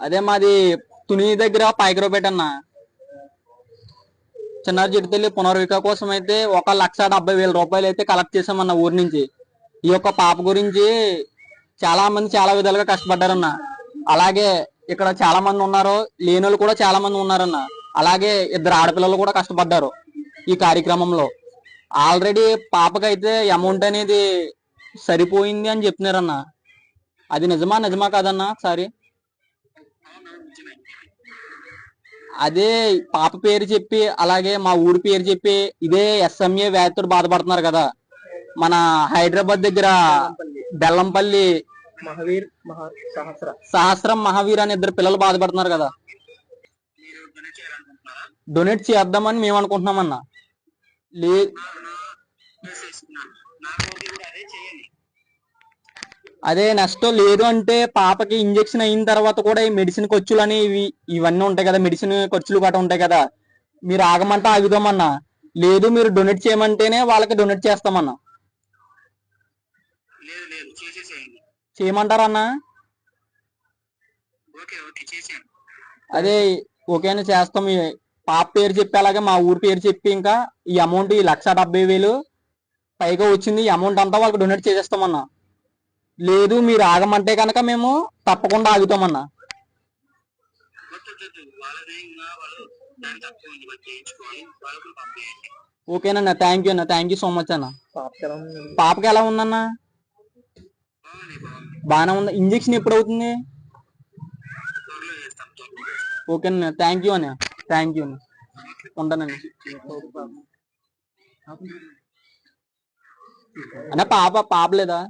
అదే మాది తుని దగ్గర పాయకరావుపేట అన్న. చిన్నారి చిరుతల్లి పునర్విక కోసం అయితే 1,70,000 అయితే కలెక్ట్ చేసామన్న ఊరి నుంచి. ఈ యొక్క పాప గురించి చాలా మంది చాలా విధాలుగా కష్టపడ్డారన్న. అలాగే ఇక్కడ చాలా మంది ఉన్నారు, లేనోళ్ళు కూడా చాలా మంది ఉన్నారన్న. అలాగే ఇద్దరు ఆడపిల్లలు కూడా కష్టపడ్డారు ఈ కార్యక్రమంలో. ఆల్రెడీ పాపకైతే అమౌంట్ అనేది సరిపోయింది అని చెప్తున్నారన్న. అది నిజమా నిజమా కాదన్నా ఒకసారి? అదే పాప పేరు చెప్పి అలాగే మా ఊరి పేరు చెప్పి ఇదే ఎస్ఎంఏ వ్యాధితో బాధపడుతున్నారు కదా. మన హైదరాబాద్ దగ్గర బెల్లంపల్లి మహావీర్ సహస్ర. సహస్రం మహావీర్ అని ఇద్దరు పిల్లలు బాధపడుతున్నారు కదా. డొనేట్ చేద్దామని మేము అనుకుంటున్నామన్న. లే అదే నెక్స్ట్ లేదు అంటే పాపకి ఇంజెక్షన్ అయిన తర్వాత కూడా ఈ మెడిసిన్ ఖర్చులు అని ఇవన్నీ ఉంటాయి కదా, మెడిసిన్ ఖర్చులు గట్రా ఉంటాయి కదా. మీరు ఆగమంటే ఆగుదామన్నా, లేదు మీరు డొనేట్ చేయమంటేనే వాళ్ళకి డొనేట్ చేస్తామన్నా. చేయమంటారన్నా? అదే ఓకేనా, చేస్తాం. ఈ పాప పేరు చెప్పి అలాగే మా ఊరి పేరు చెప్పి ఇంకా ఈ అమౌంట్ ఈ 1,70,000 పైగా వచ్చింది, ఈ అమౌంట్ అంతా వాళ్ళకి డొనేట్ చేసేస్తామన్నా. లేదు మీరు ఆగమంటే కనుక మేము తప్పకుండా ఆగుతామన్నా. ఓకేనన్నా, థ్యాంక్ యూ అన్న, థ్యాంక్ యూ సో మచ్ అన్న. పాపకి ఎలా ఉందన్నా? బాగానే ఉంది. ఇంజెక్షన్ ఎప్పుడు అవుతుంది? ఓకేనా, థ్యాంక్ యూ అన్న, థ్యాంక్ యూ అన్న. ఉంటానండి అన్న. పాప లేదా?